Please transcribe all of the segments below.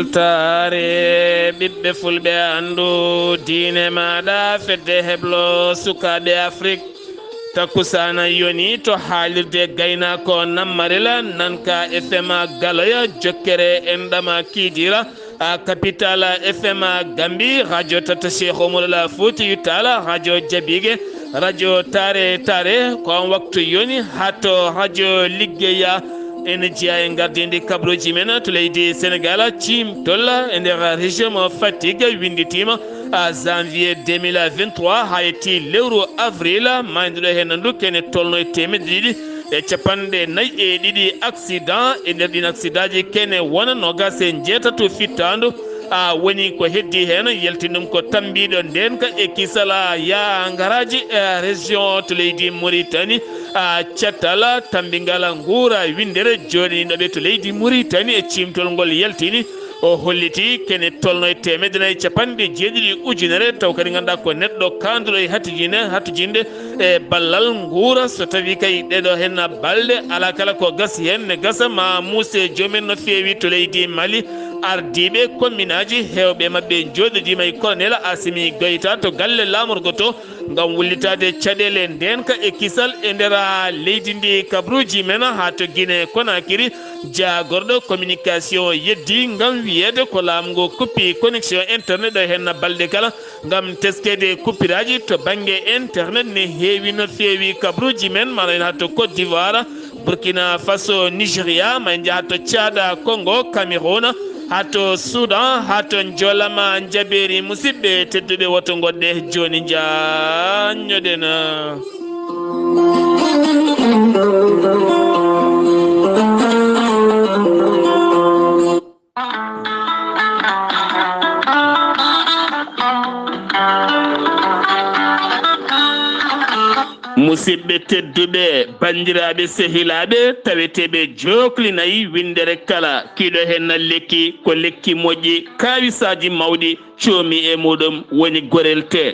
sultare ɓiɓɓe fulɓe andu diine maɗa fedde heblo sukaɓe afrique takkusana yoni to haalirde gaynako nammarila nanka fm galoya jokkere enɗama kiidira capital fm gambi radio tata cheikh oumoudoula fouti tala radio jabigue radio tare tare ko on waktu yoni hatto radio liggeya ene jeeya e gardidi kabruji men to leydi sénégal cim tolla e nder région mo fatigue winditima janvier 2023 ha yetti lewru avril mayduɗo hen ndu kene tolno e temedde ɗiɗi e capanɗe nayyi e ɗiɗi accident e nder ɗin accident ji kene wona nogas e jeetato fittandu woni ko heddi hen yaltinum ko tambiɗo nden ka e kisala ya garaji e région to leydi mauritanie cettal tambingala guura windere joɗiniɗoɓe to leydi mauritanie e cimtol ngol yaltini o holliti kene tolno e temedde nayyi capanɗe jeeɗiɗi ujunere taw kadi ganduɗa ko neɗɗo kanduɗo e hattujinde e ballal guura so tawi kay ɗeɗo hen balɗe ala kala ko gasi hen ne gasa ma muuse jomen no feewi to leydi mali ardiɓe commune aji hewɓe mabɓe joɗodima e colonel asimi goyta to galle lamorgo to gam wullitade caɗele ndenka e kisal e nder leydi ndi kabruji men ha to guine konakiri jagorɗo communication yeddi gam wiyede ko laamugo kuppi connexion internet ɗo hen balɗe kala gam teskede kuppiraji to banggue internet ne heewi no feewi kabruji men mana en ha to côte d'ivoire burkina faso nigéria ma en jaaha to thiada congo cameroun hato soudan hato jolama jaɓeri musidɓe tedduɓe woto goɗɗe joni jañoɗena musidɓe tedduɓe bandiraɓe sehilaɓe taweteɓe joklinayi windere kala kiɗo hen lekki ko lekki moƴƴi kawisaji mawɗi coomi e muɗum woni gorelte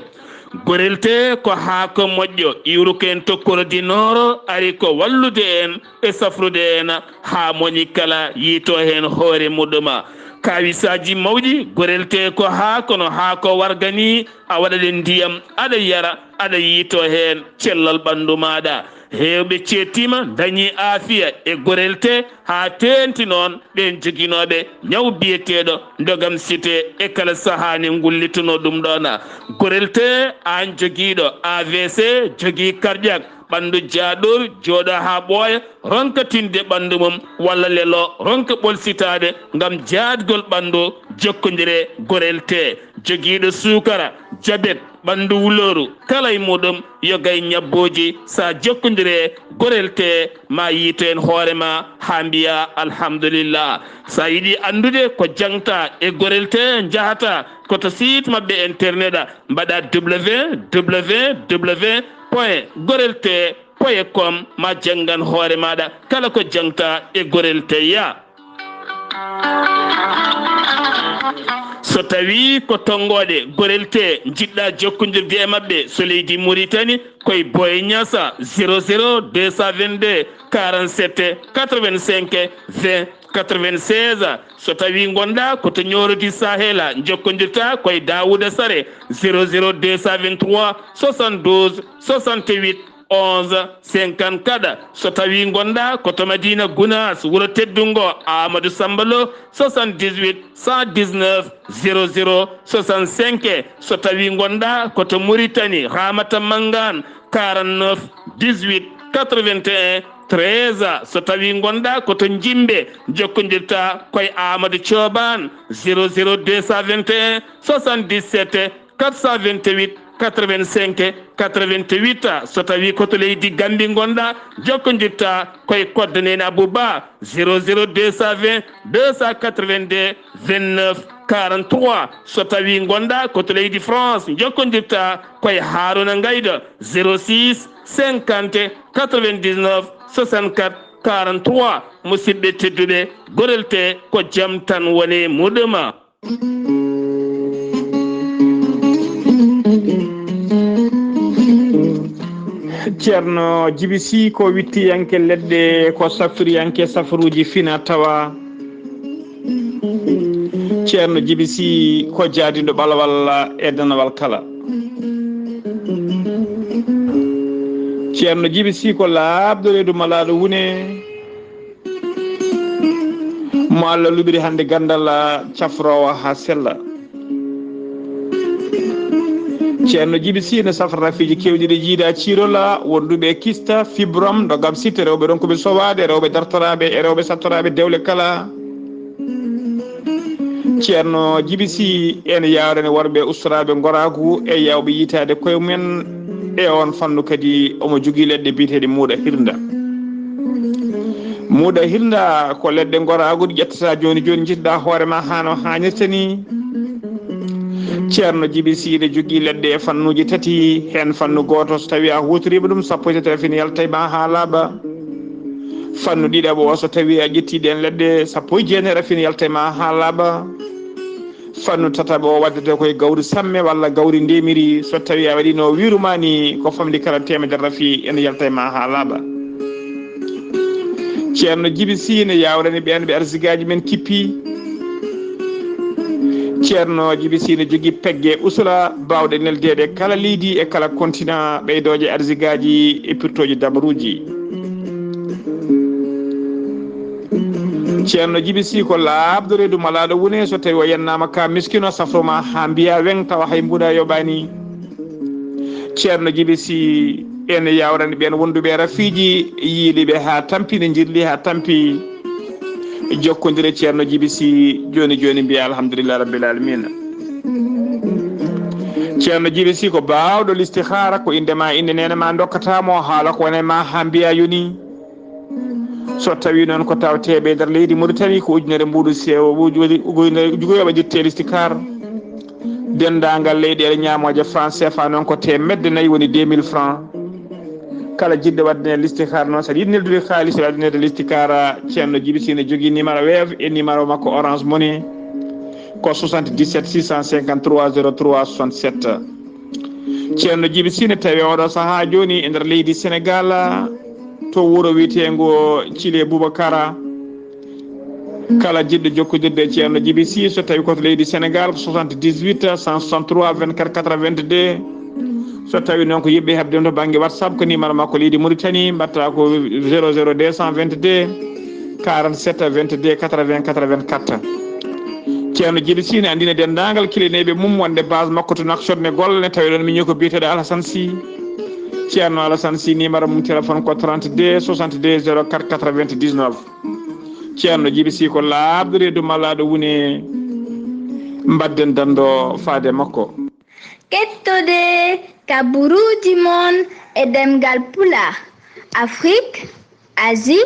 gorelte ko haako moƴƴo iwruken tokkorodinoro ari ko wallude en e safrude en ha moñi kala yiito hen hoore muɗuma kawisaji mawɗi gorelte ko haakono haako wargani a waɗaɗe ndiyam aɗa yara aɗa yiito hen cellal ɓandu maɗa hewɓe cettima dañi aafiya e gorelte ha tenti noon ɓen joguinoɓe ñaw biyeteɗo dogam cité e kala sahani gullituno ɗum ɗona gorelte an joguiɗo avc jogui cardiaque ɓandu jaaɗor jooɗo ha ɓooya ronka tinde ɓandu mum walla lelo ronka ɓolsitade gam jaadgol ɓandu jokkodire gorelte joguiɗo sukara jabet ɓandu wuloru kala e muɗum yogay ñabboji sa jokkodire gorelte ma yiito en hoorema ha mbiya alhamdulillah sa yiiɗi andude ko jangta e gorelte jahata koto site mabɓe internet mbaɗa www point gorelte point com ma jangan hoore maɗa kala ko jangta e gorelte ya so tawi ko tongoɗe gorelte jiɗɗa jokkodirde e mabɓe so leydi mauritanie koye boye ñasa 00 222 47 85 20 96 so tawi gonɗa koto ñorodi sahela jokkodirta koye dawouda sare 00 223 72 68 11 54 so tawi gonɗa koto madina gounas wuuro teddungo amadou sambalo 78 119 00 65 so tawi gonɗa koto mauritanie ramata mangan 49 18 81 13 so tawi gonɗa koto jimɓe jokkodirta koye amadou thioban 00 221 77 428 85 88 so tawi koto leydi gambi gonɗa jokkodirta koye koddanene abouba 00 220 282 29 43 so tawi gonɗa koto leydi france jokkodirta koye haruna gaydo 06 50 99 64 43 musidɓe tedduɓe gorelte ko jaam tan woni muɗuma ceerno Djiby Sy ko wittiyanke leɗɗe ko safriyanke safaruji fina tawa ceerno Djiby Sy ko jaadiɗo ɓalawal e danawal kala. ceerno Djiby Sy ko laabɗo reedu malaɗo wune mo Allah luɓiri hande gandal cafrowo ha sella. ceerno Djiby Sy ne safra rafiji kewɗi ɗe jiida cirola wonduɓe kista fibrom dogam sitte rewɓe ɗon koɓe sowade rewɓe dartoraɓe e rewɓe sattoraɓe dewle kala. ceerno Djiby Sy ene yawrene worɓe ustoraɓe goragu e yawɓe yitade koye mumen e on fannu kadi omo jogui leɗɗe biyeteɗe muuɗa hirda. muuɗa hirda ko leɗɗe goragu ɗi ƴettata joni joni jiɗɗa hoorema hano hannirta ni. ceerno Djiby Sy ne jogui leɗɗe e fannuji tati hen fannu goto so tawi a hutoriɓe ɗum sappo e tati rafini yaltayma ha laaɓa. fannu ɗiɗaɓo o so tawi a ƴettiɗen leɗɗe sappo e jeenayi rafini yaltayma ha laaɓa. fannu tataɓo o waddete koye gawri samme walla gawri ndemiri so tawi a waɗino wirumani ko famdi kala temedere rafi ene yaltayma ha laaɓa. ceerno Djiby Sy ne yawrani ɓen ɓe arsigaji men kippi. ceerno Djiby Sy ne jogui pegge usula bawɗe neldede kala leydi e kala continent ɓeydoje arsigaji e pirtoji dabaruji. ceerno Djiby Sy ko laabdo reedu malaɗo wune so tawi o yennama ka miskino safroma ha mbiya weng tawa hay mbuɗa yoɓani. ceerno Djiby Sy ene yawrani ɓen wonduɓe rafiji yiiliɓe ha tampi ne jirli ha tampi jokkodire ceerno Djiby Sy joni joni mbiya alhamdulillah rabbil alamina. ceerno Djiby Sy ko bawɗo listihara ko indema inde nene ma dokkatamo haala ko wonema ha mbiya yoni. so tawi noon ko tawteɓe nder leydi Mauritanie ko ujunere mbuɗu sewo ugoyoɓe ditte listikar dendagal leyɗele ñamoje franc CFA noon ko temedde nayyi woni 2000 francs. kala jiɗɗo waddene listikar noon saɗa yiɗi neldude haalis waddinede listikar ceerno Djiby Sy ne jogui numéro Wave e numéro makko Orange Money ko 77 653 03 67. ceerno Djiby Sy ne tawi oɗo saaha joni e nder leydi Sénégal to wuuro wiyetengo Thile Boubacara. kala jiɗɗo jokkodirde e ceerno Djiby Sy so tawi koto leydi Sénégal ko 78 163 24 82. so tawi noon ko yimɓe hebde to banggue WhatsApp ko numéro makko leydi Mauritanie mbatta ko 00 222 47 22 80 84. ceerno Djiby Sy ne andina dendagal kileneɓe mum wonde base makko to Nouakchott ne golle ne tawi ɗon miñi ko biyeteɗo Alassane Sy. ceerno Alassane Sy numéro mum téléphone ko 32 62 04 99. ceerno Djiby Sy ko laabdo reedu malaɗo wune mbadden dando faade makko. kettude kaburuji mon e ɗemngal pulaar Afrique, Asie,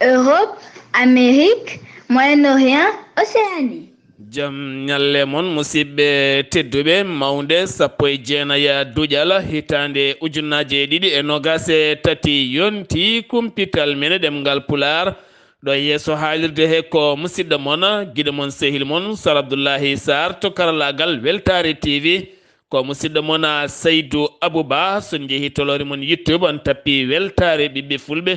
Europe, Amérique, Moyen-Orient, Océanie. jam ñalle mon musidɓe tedduɓe mawnde sappo e jeenaya duujal hitande ujunnaje ɗiɗi e nogas e tati yonti kumpital mene ɗemngal pulaar ɗo yeeso haalirde he ko musidɗo mon guiɗo mon sehil mon Sar Abdullaahi Saar to karallagal Weltare TV ko musidɗo mon Seydou Abouba so jeehi tolore mon YouTube on tappi Weltare ɓiɓɓe fulɓe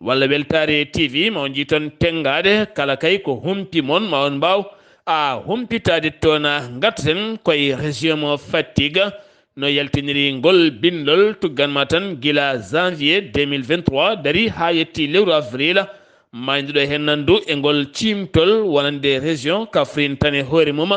walla Weltare TV ma on jii toon tengade kala kay ko humpi mon ma on mbaw a humpitade toon gattaten koye région mo Fatiga no yaltiniri ngol bindol tugganma tan gila janvier 2023 dari ha yetti lewru avril mayduɗo hen nandu e ngol cimtol wonande région Kaffrine tan e hoore mum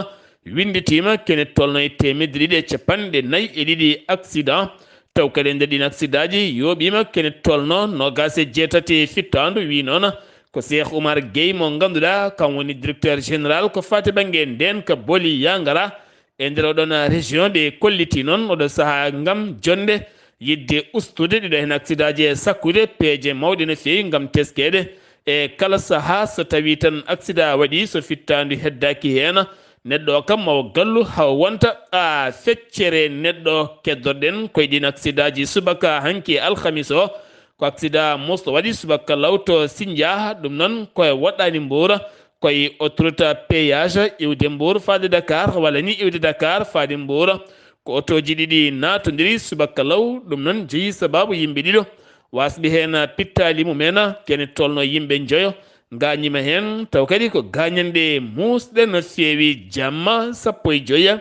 winditima kene tolno e temedde ɗiɗi e capanɗe nayyi e ɗiɗi accident taw kadi e nder ɗin accident ji yoɓima kene tolno nogas e jeetati fittandu wi noon ko Cheikh Oumar Gueye mo ganduɗa kam woni directeur général ko fati banggue nden ka booli yangara e nder oɗon région ɗe kolliti noon oɗo saaha gam jonde yidde ustude ɗiɗo hen accident ji e sakkude peeje mawɗe no fewi gam teskede e kala saaha so tawi tan accident waɗi so fittandu heddaki hen neɗɗo o kam mawo gallu haw wonta a feccere neɗɗo keddorɗen koye ɗin accident ji subaka hanki alhamis o ko accident mosto waɗi subaka lawto Sindia ɗum noon koye woɗɗani Mbour koye autoroute péage iwde Mbour faade Dakar walla ni iwde Dakar faade Mbour ko otoji ɗiɗi natodiri subaka law ɗum noon jeeyi sababu yimɓe ɗiɗo wasɓe hen pittali mumen kene tolno yimɓe joyo gañima hen taw kadi ko gañande musɗe no feewi jamma sappo e joya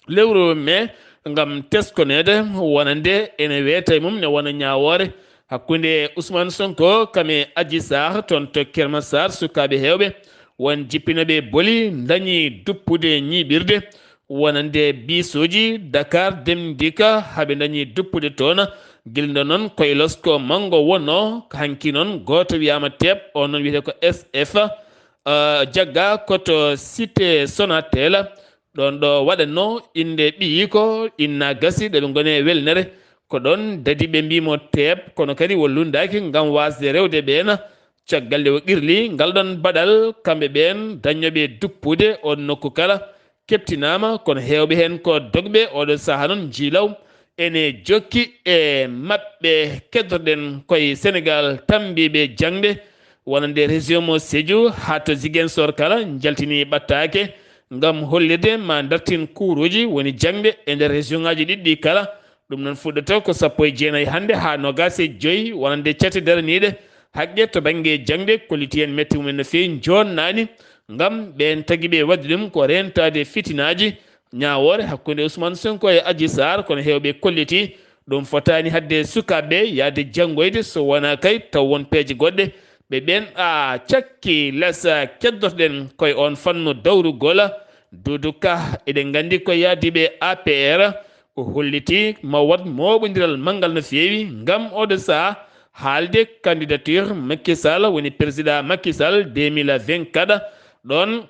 lewru mai ngam teskonede wonande ene weeta mum ne wona ñawore hakkunde Ousmane Sonko kame Adji Sarr toon to Keur Massar sukaɓe hewɓe won jippinoɓe boli dañi duppude ñiɓirde wonande bisoji Dakar Dem Dikka haɓe dañi duppude toon gilda noon koye losko mango wonno hanki noon goto wiyama teeb on noon wiyete ko SF jagga koto cité Sonatel ɗon ɗo waɗanno inde ɓiyi ko inna gasi ɗeɓe gone welnere ko ɗon dadi ɓe mbimo teeb kono kadi wollundaki ngam wasde rewde ɓen caggal nde o qirli ngal ɗon baɗal kamɓe ɓen dañoɓe duppude on nokku kala keptinama kono hewɓe hen ko dogɓe oɗo saaha noon jiilaw ene jokki e maɓɓe keddoɗen koye Sénégal tambiɓe jangde wonande région mo Sédhiou ha to Ziguinchor kala jaltini ɓattake ngam hollirde ma dartin kuuruji woni jangde e nder région ngaji ɗiɗɗi kala ɗum noon fuɗɗata ko 19 hande ha 25 wonande cete daraniɗe haqqe to banggue jangde kolliti en metti mumen no fewi jonnani ngam ɓen taguiɓe wadde ɗum ko rentade fitinaji ñawore hakkude Ousmane Sonko e Adji Sarr kono hewɓe kolliti ɗum fotani hadde sukaɓe yaade janggoyde so wona kay taw won peeje goɗɗe ɓe ɓen a cakki lesa keddotoɗen koye on fannu dawrugol Doudou Ka eɗen gandi ko yaadiɓe APR o holliti ma wat moɓodiral manggal no fewi ngam oɗo saaha haalde candidature Macky Sall woni président Macky Sall 2024 ɗon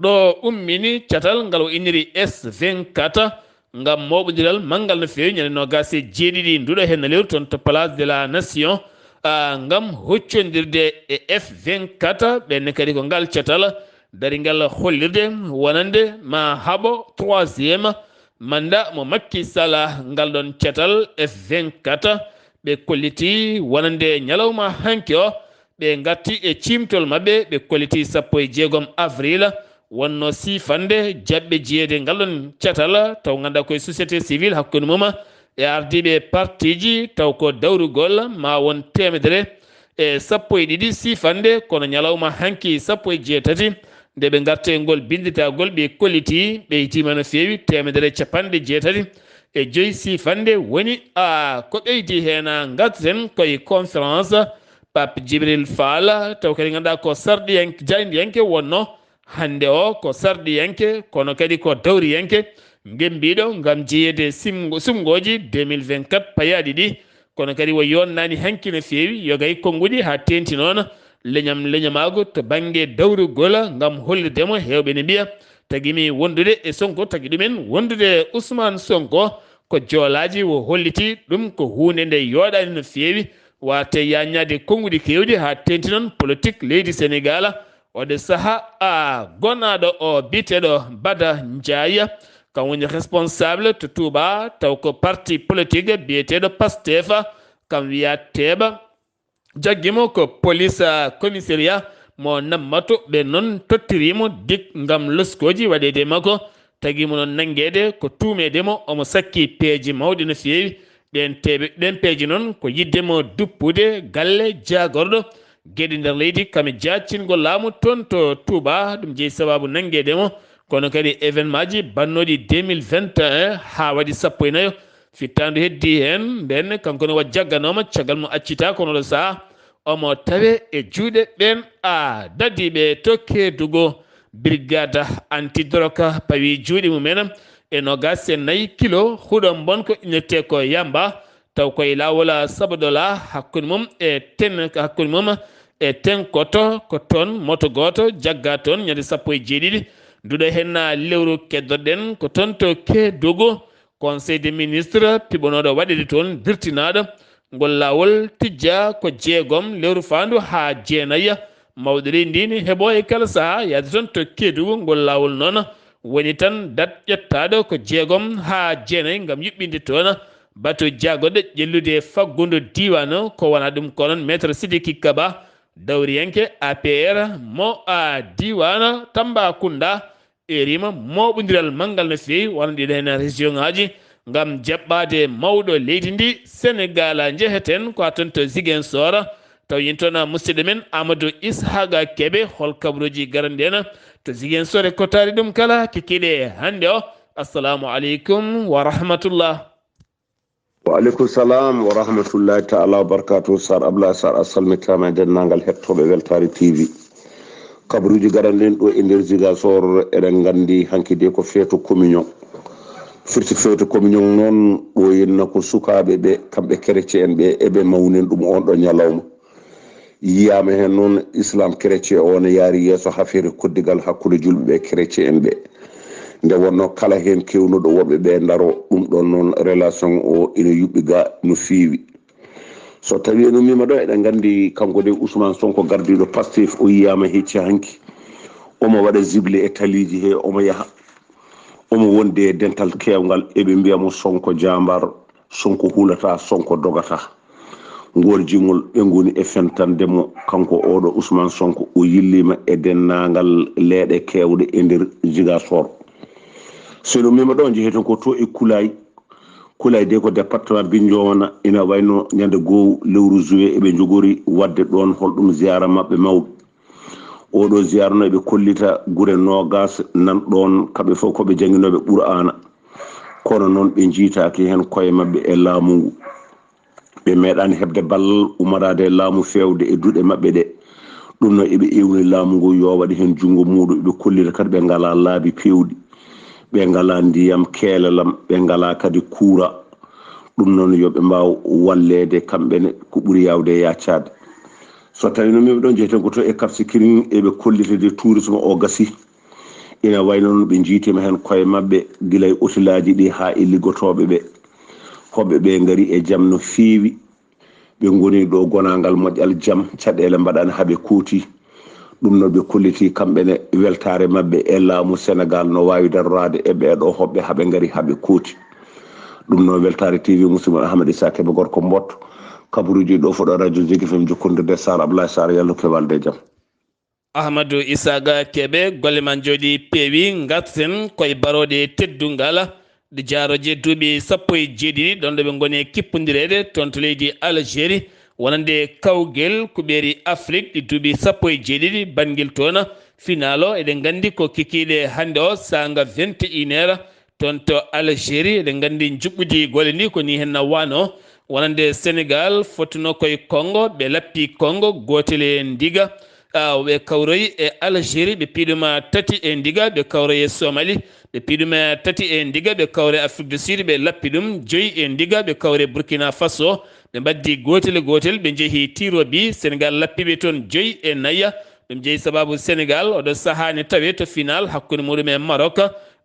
ɗo ummini catal ngal o inniri S24 ngam moɓodiral manggal no fewi ñande nogase jeeɗiɗi nduɗo hen no lewru toon to place de la nation ngam hoccodirde e F24 ɓenne kadi ko ngal catal daringal hollirde wonande ma haaɓo 3e mandat mo Macky Sall ngal ɗon catal F24 ɓe kolliti wonande ñalawma hanki o ɓe gatti e cimtol mabɓe ɓe kolliti 16 avril wonno sifande jaɓɓe jeeyede ngal ɗon catal taw ganduɗa koye société civile hakkude mum e ardiɓe partiji taw ko dawrugol ma won 112 sifande kono ñalawma hanki 18 nde ɓe garta e ngol binditagol ɓe kolliti ɓe yitima no fewi 150 e joyi sifande woni ko ɓeydi hen garten koye conférence Pape Djibril Fall taw kadi ganduɗa ko sarɗiyanke jaydiyanke wonno hande o ko sarɗiyanke kono kadi ko dawriyanke gembiɗo ngam jeeyede sumgoji 2024 payaɗi ɗi kono kadi wo yonnani hanki no fewi yogay konguɗi ha tenti noon leñamago to banggue dawrugol ngam hollidemo hewɓe ne mbiya tagimi wondude e Sonko tagui ɗumen wondude Ousmane Sonko ko joolaji wo holliti ɗum ko hunde nde yoɗani no fewi wate yañade konguɗi kewɗi ha tenti noon politique leydi Sénégal oɗe saaha gonaɗo o biteɗo Bada Ndiaye kam woni responsable to Touba taw ko parti politique biyeteɗo Pastef kam wiya teeɓa jagguimo ko police commissariat mo nammato ɓe noon tottirimo dik ngam loskoji waɗede makko taguimo noon nanguede ko tumedemo omo sakki peeje mawɗe no fewi ɗen peeje noon ko yiddemo duppude galle jagorɗo gueɗe nder leydi kame jaccingol laamu toon to Touba ɗum jeeyi sababu nanguedemo kono kadi événement ji bannoɗi 2021 ha waɗi 14 fittandu heddi hen nden kanko ne wa jagganoma caggal mo accita kono ɗo saaha omo tawe e juuɗe ɓen dadiɓe to Kédougou brigade antidrogue pawi juuɗe mumen e 24 kilo huɗon bonko innete ko yamba taw koye lawol Sabadola hakkude mum e tenkoto ko toon moto goto jagga toon ñande 17 nduɗo hen lewru keddoɗen ko toon to Kédougou conseil des ministres piɓonoɗo waɗede toon dirtinaɗo ngol lawol tijja ko 6 lewru fandu ha 9 mawɗo ndini heeɓo e kala saaha yaade toon to Kédougou ngol lawol noon woni tan dat ƴettaɗo ko 6 ha 9 ngam yuɓɓinde toon bato jagoɗo ƴellude faggudu diwan ko wona ɗum ko noon maître Sidiki Kaba dawriyanke APR mo diwan Tambacounda erima moɓodiral manggal no fewi wona ɗiɗo hen région ngaji ngam jaɓɓade mawɗo leydi ndi Sénégal jeheten ko toon to Ziguinchor taw yintona musidɗo men Amadou Ishaga Kebe hol kabruji garandena to zigen sore kotari ɗum kala kikiɗe hande o. Assalamu aleykum wa rahmatullah. Wa alaikum salam wa rahmatullahi ta'ala wa barakatuh. Sar Abdullaahi Saar assalmitama dennangal hettoɓe Weltare TV. Kabruji garanden ɗo e nder Ziguinchor eɗen gandi hankide ko feeto communion. Firti feeto communion noon ɗo yenna ko sukaɓe ɓe kamɓe chrétien ɓe eɓe mawnen ɗum on ɗo ñalawma. Yiyama hen noon islam chrétien o ne yaari yeeso hafere koddigal hakkude julɓe ɓe chrétien ɓe. Nde wonno kala hen kewnuɗo woɓɓe ɓe daro ɗum ɗon noon relation o ina yuɓɓi ga no feewi. So tawi no mima ɗo eɗen gandi kanko de Ousmane Sonko gardiɗo Pastef o yiyama hecci hanki omo waɗa zible e taliji he omo yaha omo wonde e dental kewgal eɓe mbiyamo Sonko jambar, Sonko hulata, Sonko dogata. Gorjingol ɓe goni e fentandemo kanko oɗo Ousmane Sonko o yillima e dennagal leeɗe kewɗe e nder Ziguinchor. Seno mima ɗo jeeheton ko to e Kulay de ko département Bignona ina wayno ñande gow lewru juillet eɓe jogori wadde ɗon holɗum ziyara mabɓe mawɓe. Oɗo ziyara no ɓe kollita gure nogas nan ɗon kamɓe fof koɓe jangguinoɓe Qur'ana kono noon ɓe jiitaki hen koye mabɓe e laamu ngu. Ɓe meeɗani hebde ballal ummorade laamu fewde e duuɗe mabɓe ɗe. ɗum no eɓe ewni laamu ngu yo waɗi hen jungo muɗum ɓe kollita kadi ɓe ngala laabi pewɗi, ɓe ngala ndiyam keelelam, ɓe ngala kadi kuura. ɗum noon yoɓe mbaw wallede kamɓene ko ɓuuri yawde yaccade. So tawi no min ɗon jeeyten ko to e Cap Skirring eɓe kollitede tourisme o gasi ina wayno noon ɓe jiitima hen koye mabɓe guila e hôtelaji ɗi ha e liggotoɓe ɓe. Hoɓɓe ɓe ngari e jaam no feewi, ɓe goni ɗo gonangal moƴƴal jaam, caɗele mbaɗani haaɓe kooti. ɗum noon ɓe kolliti kamɓene weltare mabɓe e laamu Sénégal no wawi darorade e ɓeɗo hoɓɓe haaɓe ngari haaɓe kooti. ɗum noon Weltare TV musidɗo Ahmad Issa Kebe gorko mbotto kabaruji ɗo foɗo radio Zik FM jokkondirde Sar Abdullaahi Saar yallo kebalde jaam. Ahmadou Issaga Kebe golle man jooɗi peewi garten koye barode teddungal de jaaroje duuɓi 17 ɗon ɗo ɓe goni kippodirede toon to leydi Algérie wonande kawguel kuɓeeri Afrique ɗi duuɓi 17 banguel toon final o eɗen gandi ko kikiɗe hande o sanga 21h toon to Algérie eɗen gandi juɓɓudi golle ni ko ni hen wano wonande Sénégal fottuno koye Congo ɓe lappi Congo gotel e ndiga ɓe kawroyi e Algérie ɓe piiɗuma 3 e ndiga ɓe kawroyi e Somalie ɓe piiɗuma 3 e ndiga ɓe kawre Afrique du Sud ɓe lappi ɗum 5 e ndiga ɓe kawre Burkina Faso ɓe mbaddi gotel ɓe jeehi tirobi Sénégal lappiɓe toon 5 e nayya ɗum jeeyi sababu Sénégal oɗo sahani tawe to final hakkude muɗum e Maroc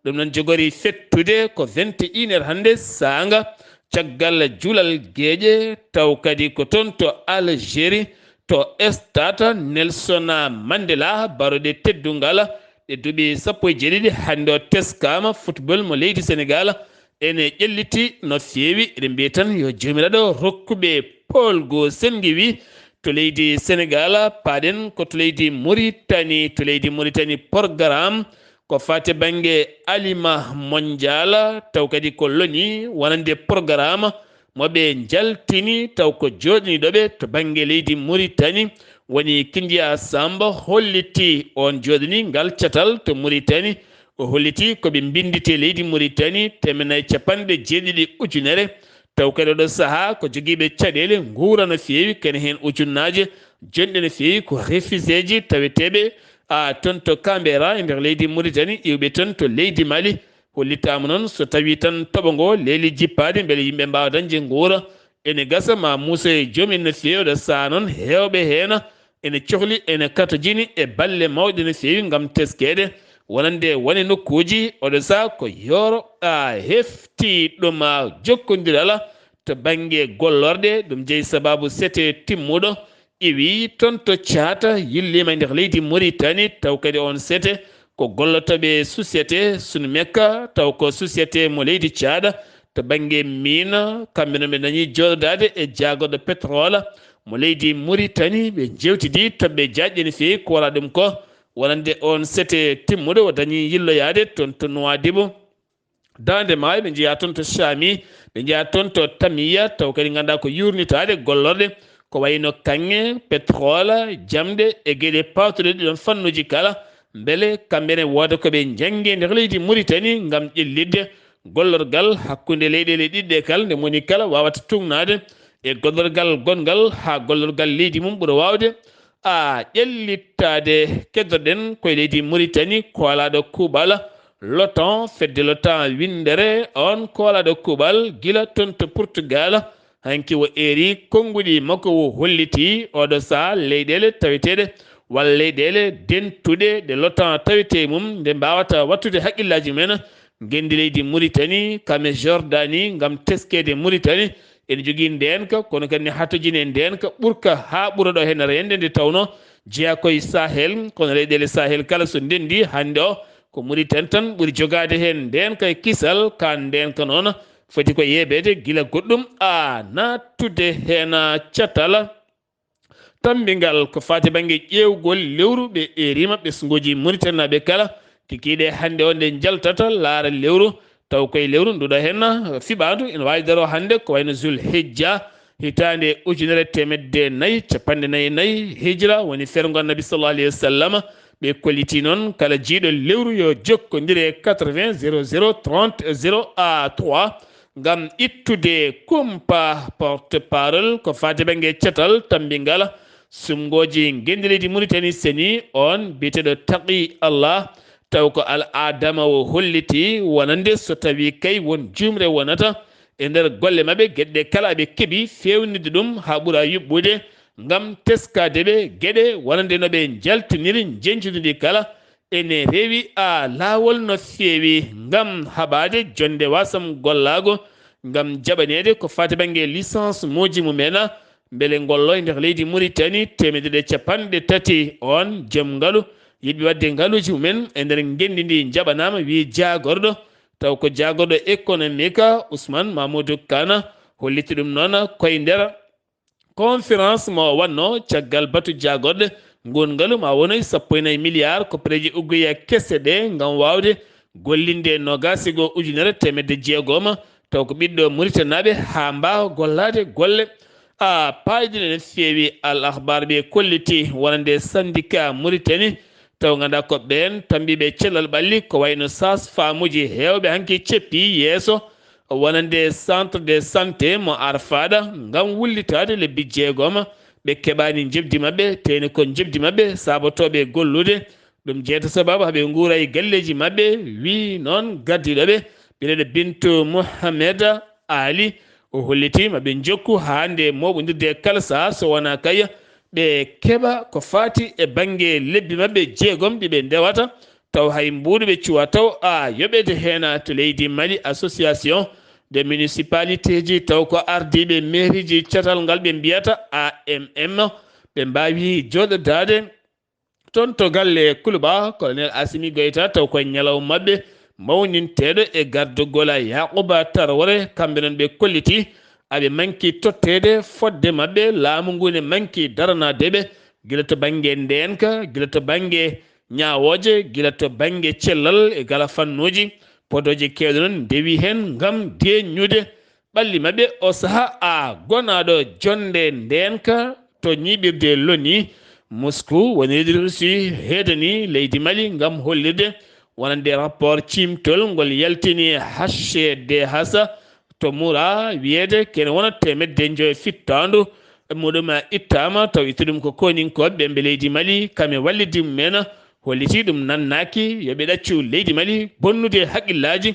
ɗum noon jogori fettude ko 21h hande sanga caggal julal gueƴe taw kadi ko toon to Algérie to stade Nelson Mandela barode teddungal ɗe duuɓi 17 hande o teskama football mo leydi Sénégal ene ƴelliti no feewi eɗen mbiya tan yo jomiraɗo rokkuɓe polgo sengi wi to leydi Sénégal paɗen ko to leydi Mauritanie programme ko fate banggue aliment mondial taw kadi ko loni wonande programme moɓe jaltini taw ko joɗiniɗoɓe to banggue leydi Mauritanie woni Kindia Samba holliti on joɗini ngal catal to Mauritanie o holliti koɓe bindite leydi Mauritanie 770 ujunere taw kadi oɗo saaha ko joguiɓe caɗele guura no feewi kene hen ujunnaje jonɗe no feewi ko réfugié ji taweteɓe toon to Canberra e nder leydi Mauritanie iwɓe toon to leydi Mali hollitama noon so tawi tan toɓo ngo leeli jippade beele yimɓe mbawa dañde guura ene gasa ma Moussa e joomen no feewi oɗo saaha noon hewɓe hen ene cohli ene katojini e balle mawɗe no feewi gam teskede wonande wone nokkuji oɗo saaha ko yoro hefti ɗum jokkodiral to banggue gollorɗe ɗum jeeyi sababu sete timmuɗo iwi toon to caata yillima nder leydi Mauritanie taw kadi on sete ko gollotoɓe société sunu mekka taw ko société mo leydi Tchad to banggue mine kamɓe no ɓe dañi joɗodade e jaagoɗo pétrole mo leydi Mauritanie ɓe jewtidi toɓɓe jaƴƴe no feewi ko wala ɗum ko wonande on sete timmuɗo o dañi yilloyade toon to Nouadhibou dande maayo ɓe jeeya toon to Chami ɓe jeeya toon to Tamiya taw kadi ganduɗa ko yurnitade gollorɗe ko wayno kanŋe pétrole jamde e gueɗe pawtuɗe ɗiɗon fannuji kala beele kamɓene wooda koɓe jangge nder leydi Mauritanie ngam ƴellidde gollorgal hakkude leyɗele ɗiɗɗe kala nde moni kala wawata tugnade e gollorgal gongal ha gollorgal leydi mum ɓuura wawde ƴellittade keddoɗen koye leydi Mauritanie koolaɗo kuuɓal lotan fedde lotan windere on koolaɗo kuuɓal gila ton to Portugal hanki wo eri konguɗi makko wo holliti oɗo saha leyɗele taweteɗe walla leyɗele dentuɗe ɗe lotan tawete mum nde mbawata wattude haqqillaji men gendi leydi Mauritanie kame Jordanie ngam teskede Mauritanie ene jogui ndenka kono kadi ne hattojine ndenka ɓurka ha ɓuura ɗo hen rende nde tawno jeeya koye Sahel kono leyɗele Sahel kala so ndendi hande o ko Mauritanie tan ɓuuri jogade hen ndenka e kisal ka ndenka noon foti ko yeɓede gila goɗɗum nattude hen catala tambingal ko fati banggue ƴewgol lewru ɓe eri mabɓe so goji Mauritanie naɓe kala kikiɗe hande o nde jaltata laara lewru taw koye lewru nduɗo hen fiɓandu ene wawi daro hande ko wayno Zulhijja hitande 1444 hijra woni fergo annabi sallallahu alayhi wa sallam ɓe kolliti noon kala jiiɗo lewru yo jokkodire 80 00 30 0 ngam ittude kumpa porte parole ko fati banggue catal tambingal sumgoji gendi leydi Mauritanie seni on biteɗo taqi Allah taw ko al adama o holliti wonande so tawi kay won jumre wonata e nder golle mabɓe gueɗe kala ɓe keeɓi fewnide ɗum ha ɓuura yuɓɓude ngam teskade ɓe gueɗe wonande no ɓe jaltiniri jencuɗiɗi kala ene rewi laawol no feewi ngam haɓade jonde wasam gollago ngam jaɓanede ko fati banggue licence moji mumen beele gollo e nder leydi Mauritanie 330 on joom ngaalu yiɗɓe wadde ngaaluji mumen e nder gendi ndi jaɓanama wi jagorɗo taw ko jagorɗo économique Ousmane Mamadou Kane holliti ɗum noon koye nder conférence mo wanno caggal batu jagorɗe ngongaalu ma wonoy 14 milliards ko préji uggoya kesse ɗe ngam wawde gollinde nogasigo ujunere temedde jeegom taw ko ɓiɗɗo Mauritanie naɓe ha mbawa gollade golle payɗine ne feewi al akhbar ɓe kolliti wonande syndicat Mauritanie taw ganda ko ɓen tambiɓe cellal ɓalli ko wayno sas famuji hewɓe hanki ceppi yeeso wonande centre de santé mo arfaɗa ngam wullitade lebbi jeegom ɓe keɓani jebdi mabɓe teni ko jebdi mabɓe sabotoɓe gollude ɗum jeeta sababu haɓe guura e galleji mabɓe wi noon gaddiɗoɓe bileɗo Bintou Mohamed Ali o holliti maɓe jokku hande moɓodirde kala saha so wona kay ɓe keɓa ko fati e banggue lebbi mabɓe jeegom ɗiɓe ndewata taw hay mbuɗuɓe cuwa taw yoɓede hen to leydi Mali association de municipalité ji taw ko ardiɓe mairie ji catal ngal ɓe mbiyata AMM ɓe mbawi joɗodade toon to galle Kuluba colonel Assimi Goïta taw koye ñalawma mabɓe mawninteɗo e gardogola Yakuba Traoré kamɓe noon ɓe kolliti aɓe manki tottede fodde mabɓe laamu ngu ne manki daranadeɓe gila to banggue ndenka gila to banggue ñawoje gila to banggue cellal e gala fannuji podoje kewɗe noon dewi hen ngam deñude ɓalli mabɓe o saaha gonaɗo jonde ndenka to ñiɓirde loni Moscou woni Russie heedani leydi Mali ngam hollirde wonande rapport cimtol ngol yaltini HCDH to mura wiyede kene wona temedde joyi fittandu muɗum ittama taw itti ɗum ko koninkoɓe ɓe leydi Mali kame wallidi mumen holliti ɗum nannaki yoɓe ɗaccu leydi Mali bonnude haqqillaji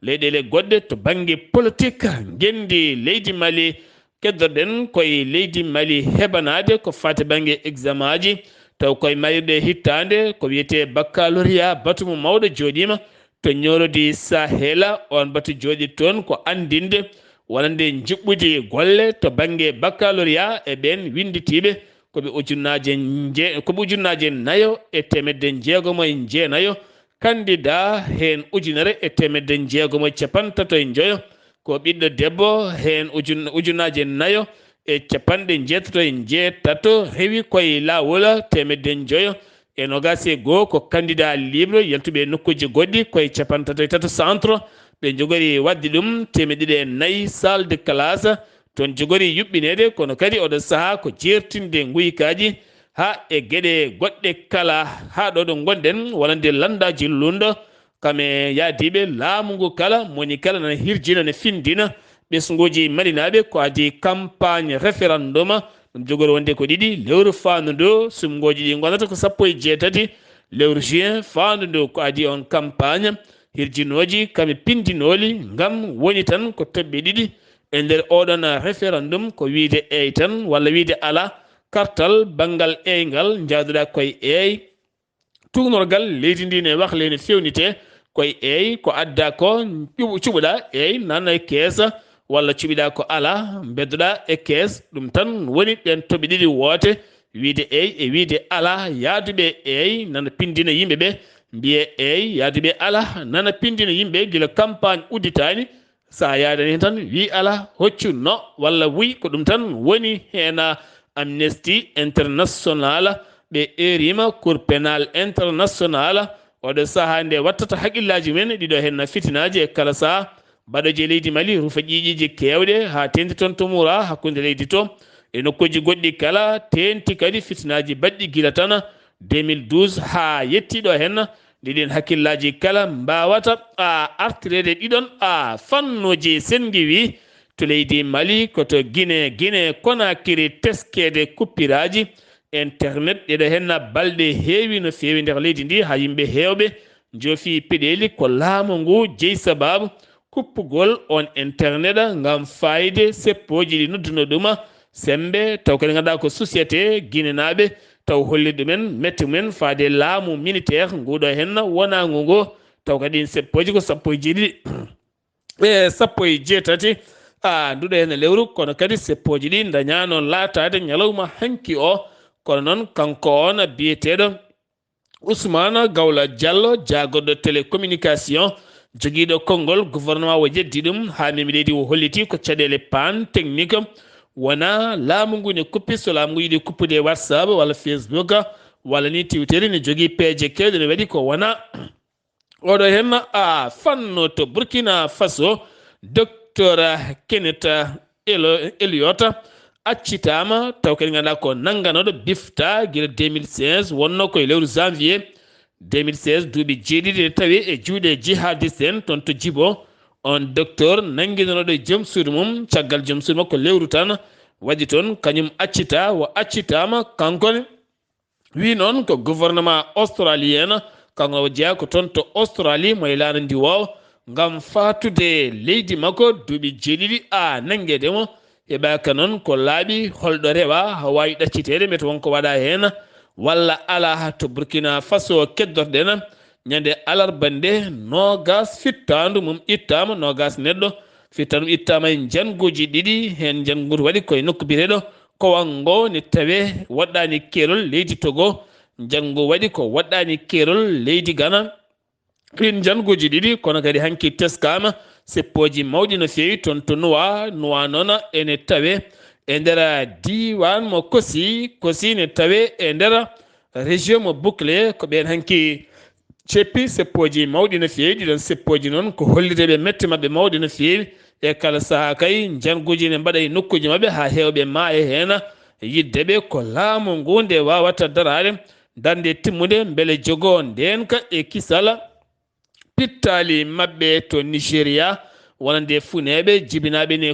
leyɗele goɗɗe to banggue politique gendi leydi Mali keddoɗen koye leydi Mali heɓanade ko fati banggue examen aji taw koye mayirɗe hittande ko wiyete baccalauréat batumo mawɗo joɗima to ñorodi Sahela on batu joɗi toon ko andinde wonande jiɓɓude golle to banggue baccalauréat e ɓen winditiɓe koɓe ujunnaje nayo e temedde jeegomo e jeenayo candidat hen ujunere e temedde jeegomo e capantato e joyo ko ɓiɗɗo debbo hen ujunnaje nayo e capanɗe jeetato e jeetato heewi koye lawol temedde joyo e nogase goo ko candidat libre yaltuɓe nokkuji goɗɗi koye capantato e tato centre ɓe jogori wadde ɗum 4 salle de classe ton jogori yuɓɓinede kono kadi oɗo saaha ko jertinde guykaji ha e gueɗe goɗɗe kala ha ɗo ɗo gonɗen walla nde landaji lundo kame yaadiɓe laamu ngu kala moni kala nana hirjina ne findina ɓesguji marinaɓe ko adi campagne référendum ɗum jogori wonde ko ɗiɗi lewru fandu ndu sumgoji ɗi gonata ko 17 lewru juin fandu ndu ko adi on campagne hirjinoji kame pindinoli ngam woni tan ko toɓɓe ɗiɗi e nder oɗon référendum ko wiide eyi tan walla wiide ala kartal banggal eygal jaaduɗa koye eyi tugnorgal leydi ndi ne wahle ne fewnite koye eyi ko adda ko cuɓuɗa eyi nana e keesa walla cuɓiɗa ko ala beddoɗa e kees ɗum tan woni ɗen toɓe ɗiɗi woote wiide eyi e wiide ala yaaduɓe eyi nana pindina yimɓeɓe mbiye eyi yaaduɓe ala nana pindina yimɓe guila campagne udditani sa yaadani tan wi ala hoccu no walla wuy ko ɗum tan woni hena amnesty international ɓe erima cour pénal international oɗo saaha nde wattata haqqillaji men ɗiɗo henna fitinaji e kala saha baɗoje leydi Mali rufa ƴiƴiji kewɗe ha tendi toon to mura hakkude leydi to e nokkuji goɗɗi kala tenti kadi fitinaji baɗɗi guila tan 2012 ha yettiɗo henna ɗiɗen hakkillaji kala mbawata artirede ɗiɗon fannuji sengiwi to leydi Mali koto Guinée Conakry teskede kuppiraji internet ɗeɗo henna balɗe heewi no feewi nder leydi ndi ha yimɓe hewɓe joofi peɗeli ko laamu ngu jeeyi sababu kuppugol on internet ngam fayide seppoji ɗi nodduno ɗuma sembe taw kadi ganduɗa ko société guinenaɓe taw holli ɗumen metti mumen faade laamu militaire nguɗo henna wonagu ngo taw kadi seppoji ko 17 e 18 nduɗo henna lewru kono kadi seppoji ɗi dañano laatade ñalawma hanki o kono noon kanko on biyeteɗo Ousmane Gawla Diallo jaagoɗo télécommunication joguiɗo konngol gouvernement o jeddi ɗum ha memi leydi o holliti ko caɗele pan technique wona laamu ngu ne kuppi so laamu ngu yiiɗi kuppude WhatsApp walla Facebook walla ni Twitter ne jogui peeje kewɗe ne waɗi ko wona oɗo henna fanno to Burkina Faso docteur Kenneth Elliott accitama taw kadi ganduɗa ko nangganoɗo bifta guila 2016 wonno koye lewru janvier 2016 duuɓi jeeɗiɗi ne tawi e juuɗe jihadiste en toon to Djibo on docteur nanguinoɗo e joom suudu mum caggal joom suudu makko lewru tan waɗi toon kañum accita o accitama kankone wi noon ko gouvernement australien kanko o jeeya ko toon to Australie moye laana ndi waw ngam fatude leydi makko duuɓi jeeɗiɗi nanguedemo heɓaka noon ko laaɓi holɗo rewa ha wawi ɗaccitede mete wonko waɗa hen walla ala to Burkina Faso keddorɗen ñande alarba nde nogas fittandu mum ittama nogas neɗɗo fittandu ittama e janguji ɗiɗi hen jangudu waɗi koye nokku biteɗo kowango ne tawe waɗɗani keerol leydi Togo jangu waɗi ko waɗɗani keerol leydi Ghana ɗin janguji ɗiɗi kono kadi hanki teskama seppoji mawɗi no fewi toon to nuwa noon ene tawe e nder diwan mo kosi ne tawe e nder région mo Bouclé ko ɓen hanki ceppi seppoji mawɗi no fewi ɗiɗon seppoji noon ko holliteɓe mette mabɓe mawɗi no fewi e kala saaha kay janguji ne mbaɗa e nokkuji mabɓe ha hewɓe ma e hen yiddeɓe ko laamu ngu nde wawata darade darde timmude beele jogo ndenka e kisala pittali mabɓe to Nigéria wonande funeɓe jibinaɓe ne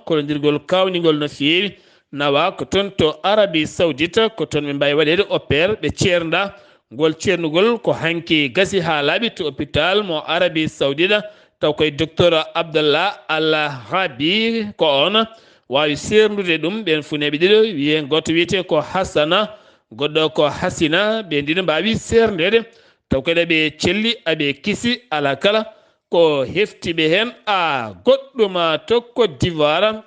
kolondirgol kawnigol no fewi nawa ko toon to Arabie Saoudite ko toon ɓe mbawi waɗede opére ɓe ceerda ngol ceernugol ko hanki gasi ha laaɓi to hôpital mo Arabie Saoudite taw koye docteur Abdallah Al-Rabi ko on wawi sernude ɗum ɓen funeɓe ɗiɗo wiye goto wiyete ko Hassana goɗɗo ko Hasina ɓe ndiɗo mbawi sernede taw kadi ɓe celli aɓe kisi ala kala ko heftiɓe hen goɗɗuma to Côte d'Ivoire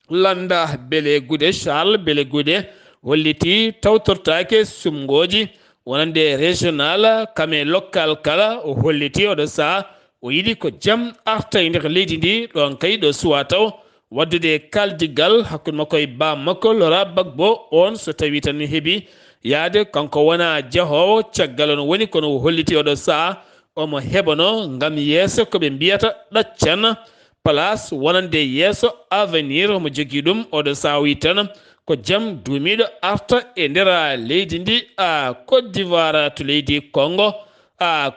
landa beele guuɗe Charles beele guuɗe holliti tawtortake sumgoji wonande régional kame local kala o holliti oɗo saaha o yiiɗi ko jaam arta e nder leydi ndi ɗon kay ɗo suwa taw waddude kaldigal hakkude makko e bam makko Laurent Gbagbo on so tawi tan heeɓi yaade kanko wona jahowo caggal on woni kono o holliti oɗo saaha omo heɓano ngam yeeso koɓe mbiyata ɗaccan place wonande yeeso avenir mo jogi ɗum oɗo sawi tan ko jam duumiɗo arta e nder leydi ndi Côte d'Ivoire to leydi Congo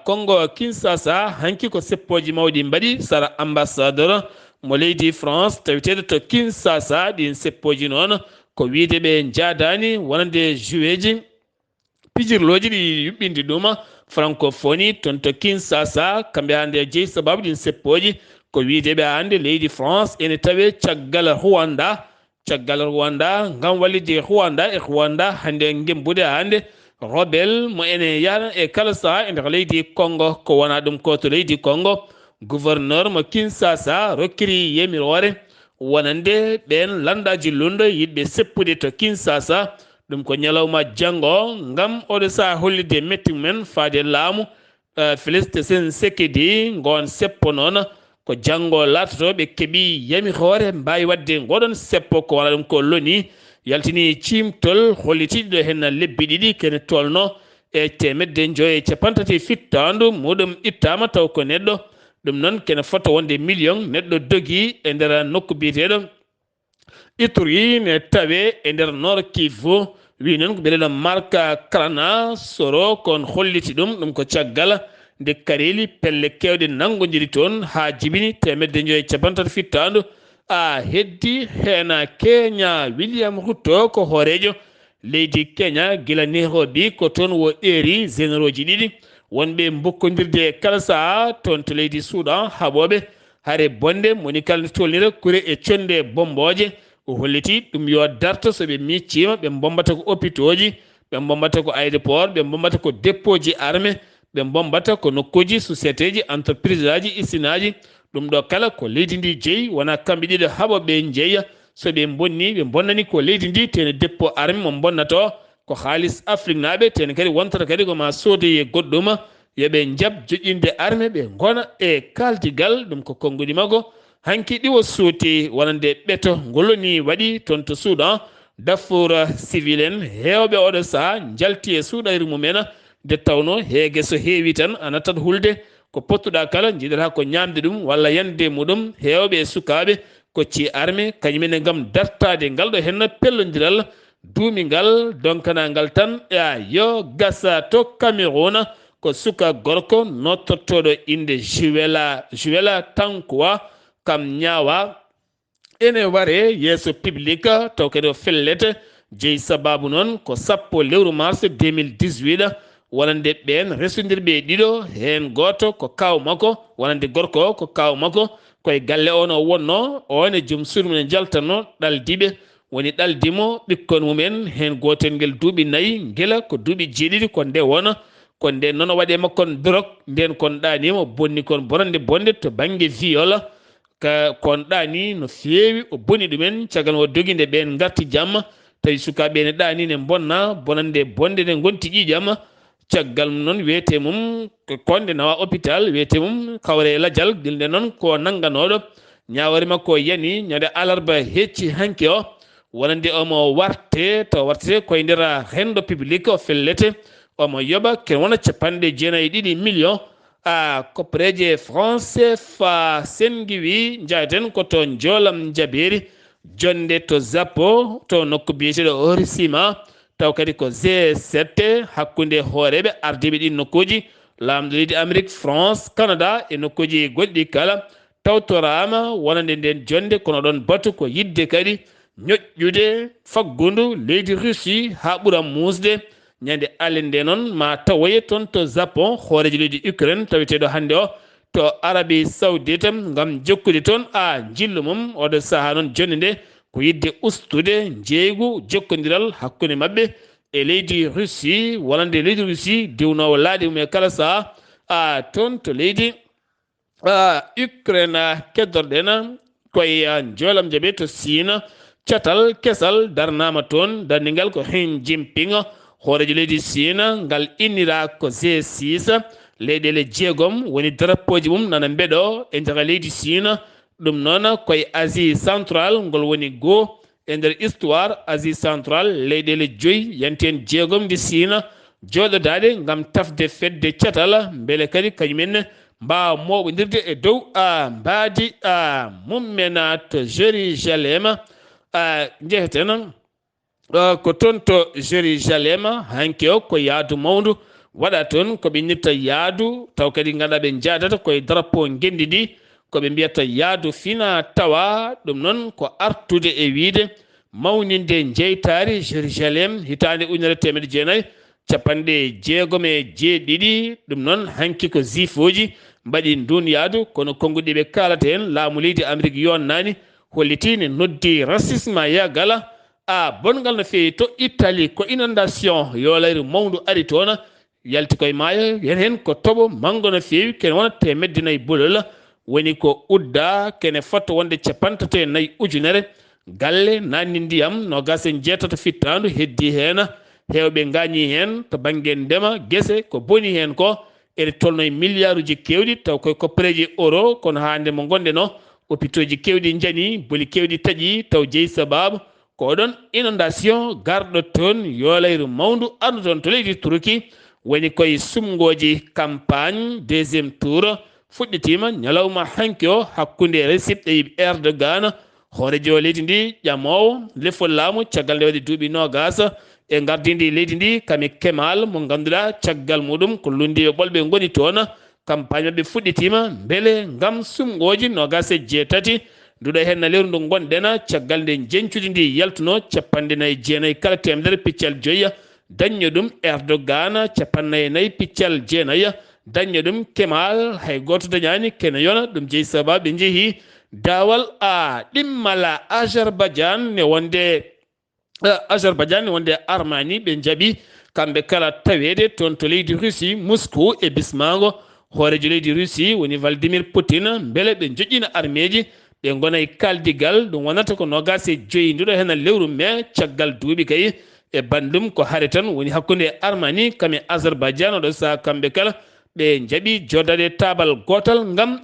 Congo Kinshasa hanki ko seppoji mawɗi mbaɗi sara ambassadeur mo leydi France tawiteɗo to Kinshasa ɗin seppoji noon ko wiide ɓe jaadani wonande joueji pijirloji ɗi yuɓɓinde ɗum francophonie toon to Kinshasa kamɓe hande jeeyi sababu ɗin seppoji ko wiideɓe hande leydi France ene tawe caggal Rwanda ngam wallide Rwanda hande gembude hande rebel mo ene yana e kala saha e nder leydi Congo ko wona ɗum ko to leydi Congo gouverneur mo Kinshasa rokkiri yemirore wonande ɓen landaji lundo yiɗɓe seppude to Kinshasa ɗum ko ñalawma janggo ngam oɗo saha hollide metti mumen faade laamu Félix Sekedi ngon seppo noon ko janggo latoto ɓe keeɓi yami hoore mbawi wadde ngoɗon seppo ko wona ɗum ko loni yaltini cimtol hollitiɗo hen lebbi ɗiɗi kene tolno e 150 fittandu muɗum ittama taw ko neɗɗo ɗum noon kene fota wonde million neɗɗo dogi e nder nokku biyeteɗo Ituri ne tawe e nder Nord Kivu wi noon ko ɓeɗeɗo marka Krana soro kon holliti ɗum ko caggal nde kareli pelle kewɗe nangodiri toon ha jibini 150 fittandu heddi hena Kenya William Ruto ko hoorejo leydi Kenya gila Nairobi ko toon wo eri généraux ji ɗiɗi wonɓe mbokkodirde kala saha toon to leydi Soudan haɓoɓe hare bonde moni kala tolnira kure e conde bomboje o holliti ɗum yo darta soɓe miccima ɓe bombata ko hôpitaux ji ɓe bombata ko aéroport ɓe bombata ko dépôt ji armée ɓe bombata ko nokkuji société ji entreprise aji usinaji ɗum ɗo kala ko leydi ndi jeeyi wona kamɓe ɗiɗo haaɓa ɓe jeeya soɓe bonni ɓe bonnani ko leydi ndi tene dépôt armée mo bonnato ko haalis Afrique naɓe tene kadi wontata kadi koma soodoye goɗɗum yoɓe jab joƴƴinde armée ɓe gona e kaldigal ɗum ko konngudi makko hanki ɗiwo suuti wonande ɓeto ngoloni waɗi toon to Soudan Darfour civil en hewɓe oɗo saha jalti e suuɗayru mumen nde tawno heege so heewi tan a nattat hulde ko pottuɗa kala jiiɗata ko ñamde ɗum walla yande muɗum hewɓe e sukaɓe kocci armée kañumene gam dartade ngal ɗo henna pellodiral duumingal donkanangal tan yo gasa to Cameroun ko suka gorko nottotoɗo inde Juwela Tankuwa kam ñaawa ene ware yeeso public taw kadi o fellete jeeyi sababu noon ko 10 lewru mars 2018 wonande ɓen resodirɓe ɗiɗo hen goto ko kaw makko wonande gorko ko kaw makko koye galle on o wonno on e joom suudu mumen jaltanno ɗaldiɓe woni ɗaldimo ɓikkon mumen hen gotel ngel duuɓi 4 guila ko duuɓi jeeɗiɗi ko nde wona ko nde noon waɗe makkon drog nden kon ɗanima bonni kon bonande bonde to banggue viol kon ɗani no feewi o boni ɗumen caggal o doguinde ɓen garti jamma tawi sukaɓe ne ɗani ne bonna bonande bonde ne gonti ƴiƴam caggal noon wiyete mum konde nawa hôpital wiyete mum kawre ladial dilde noon ko nangganoɗo ñawari makko yani ñande alarba hecci hanki o wonande omo warte taw wartete koye nder rendo public o fellete omo yoɓa ken wona 92 millions koppareje français fa sengiwi jaten ko to jolam jaberi jonde to Zappo to nokku biyeteɗo Orisima taw kadi ko G7 hakkunde hooreɓe ardiɓe ɗin nokkuji lamɗo leydi Amérique France Canada e nokkuji goɗɗi kala tawtorama wonande nden jonde kono ɗon batu ko yidde kadi ñoƴƴude faggudu leydi Russie ha ɓuura musde ñande alle nde noon ma tawoye toon to Japon hooreji leydi Ukraine taweteɗo hande o to Arabie Saoudite ngam jokkude toon jillu mum oɗo saaha noon jonde nde ko yidde ustude jeygu jokkodiral hakkude mabɓe e leydi Russie wonande leydi Russie diwnowo laaɗi mum e kala saaha toon to leydi Ukraine keddorɗen koye jolam jaɓe to Sina catal kesal darnama toon darningal ko Xi Jinping hoorejo leydi Sina ngal innira ko G6 leyɗele jeegom woni drapeauji mum nana mbeɗo e nder leydi Sina ɗum noon koye Asie central ngol woni goo e nder histoire Asie central leyɗele 5 yanten jeegom ndi Sina jooɗodade ngam tafde fedde catal beele kadi kañumen mba moɓodirde e dow mbaadi mummena to Jérusalem jeheten ko toon to Jérusalem hanke o ko yaadu mawndu waɗa toon koɓe nirta yaadu taw kadi ganduɗa ɓe jadata koye drapeau gendi ɗi koɓe mbiyata yaadu fina tawa ɗum noon ko artude e wiide mawninde jeytari Jérusalem hitande 1990 capanɗe jeegom e jeeɗiɗi ɗum noon hanki ko zifoji mbaɗi ndun yaadu kono konguɗi ɓe kalata hen laamu leydi Amérique yonnani holliti ne noddi racisme yagala bongal no fewi to Italie ko inondation yolayru mawndu ari toon yalti koye maayo yen hen ko toɓo manggo no fewi kene wona temedde nayyi bolol woni ko udda kene fotta wonde 54 ujunere galle nanni ndiyam no gasen jeetato fittandu heddi hen hewɓe gañi hen to banggue ndema guese ko boni hen ko ene tolno e milliard uji kewɗi taw koye koppareji euro kono hande mo gonɗe no hôpitaux ji kewɗi jani boli kewɗi taaƴi taw jeeyi sababu ko oɗon inondation garɗo toon yolayru mawndu ardu toon to leydi Turki woni koye sumgoji campagne deuxiéme tour fuɗɗitima ñalawma hanki o hakkude Recep Tayyip Erdogan hoorejo leydi ndi ƴamowo lefol laamu caggal nde waɗi duuɓi nogas e gardidi leydi ndi kami Kemal mo ganduɗa caggal muɗum ko lundi e ɓolɓe goni toon campagne maɓɓe fuɗɗitima beele gam sumgoji nogas e jeetati nduɗo hen na lewru ndu gonɗen caggal nde jencude ndi yaltuno 49 kala temedere piccal joyya dañño ɗum Erdogan 49 piccal jeenayya dañño ɗum Kemal hay goto dañani kene yona ɗum jeeyi sababu ɓe jeehi dawal ɗimmala Azerbaïdjan ne wonde Armani ɓe jaaɓi kamɓe kala tawede toon to leydi Russie Moscou e Bismago hoorejo leydi Russie woni Vladimir Poutine beele ɓe joƴƴina armeji ɓe gona e kaldigal ɗum wonata ko nogas e joyi nduɗo hen lewru mai caggal duuɓi kay e bandum ko haare tan woni hakkude Armani kame Azerbaïdjan oɗo saaha kamɓe kala ɓe jaaɓi joddade tabal gotal gam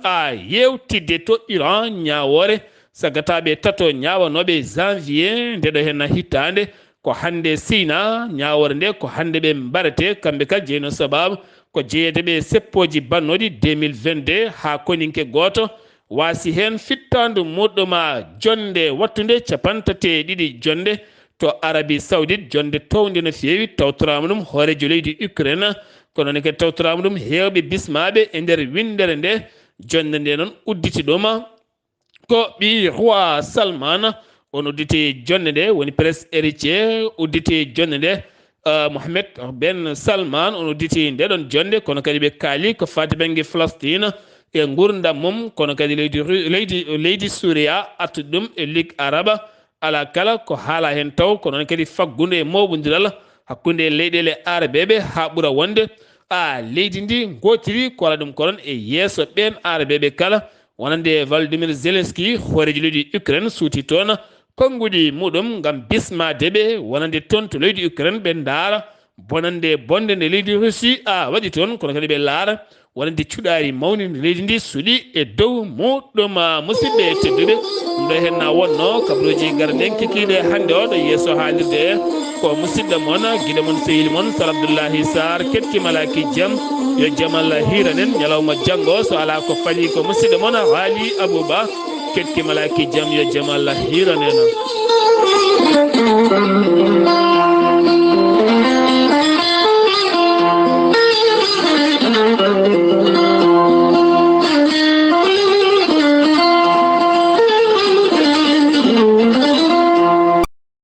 yewtidde to Iran ñawore sagataɓe tato ñawanoɓe janvier ndeɗo hen hittande ko hande Sina ñawore nde ko hande ɓe mbarete kamɓe kala jeyno sababu ko jeeyadeɓe seppoji bannoɗi 2022 ha koninke goto wasi hen fittandu muɗɗuma jonde wattude 32 jonde to Arabie Saoudite jonde towde no fewi tawtorama ɗum hoorejo leydi Ukraine kono ne kadi tawtorama ɗum hewɓe bismaɓe e nder windere nde jonde nde noon udditi ɗum ko ɓi roi Salman on udditi jonde nde woni presse héritier udditi jonde nde Mohammed Ben Salman on udditi ndeɗon jonde kono kadi ɓe kaali ko fati banggue Palestine e gurdam mum kono kadi leydi Suria artude ɗum e ligue arabe ala kala ko haala hen taw kono noon kadi faggude e mawɓodiral hakkude leyɗele arabeɓe ha ɓuura wonde leydi ndi gotiri ko wala ɗum konon e yeeso ɓen arabeɓe kala wonande Volodymyr Zelensky hoorejo leydi Ukraine suuti toon konguɗi muɗum gam bismadeɓe wonande toon to leydi Ukraine ɓe daara bonande bonde nde leydi Russie waɗi toon kono kadi ɓe laara wonande cuɗari mawni leydi ndi suuɗi e dow muɗum musidɓe tedduɓe ɗum ɗo hen wonno kabaruji garden kikiɗe hande o ɗo yeeso haalirde e ko musidɗo moon guiɗo moon sehili moon Sar Abdullaahi Saar kettimalaki jaam yo jaam Allah hiranen ñalawma janggo so ala ko faali ko musidɗo moon haali Abouba kettimalaki jaam yo jaam Allah hiranen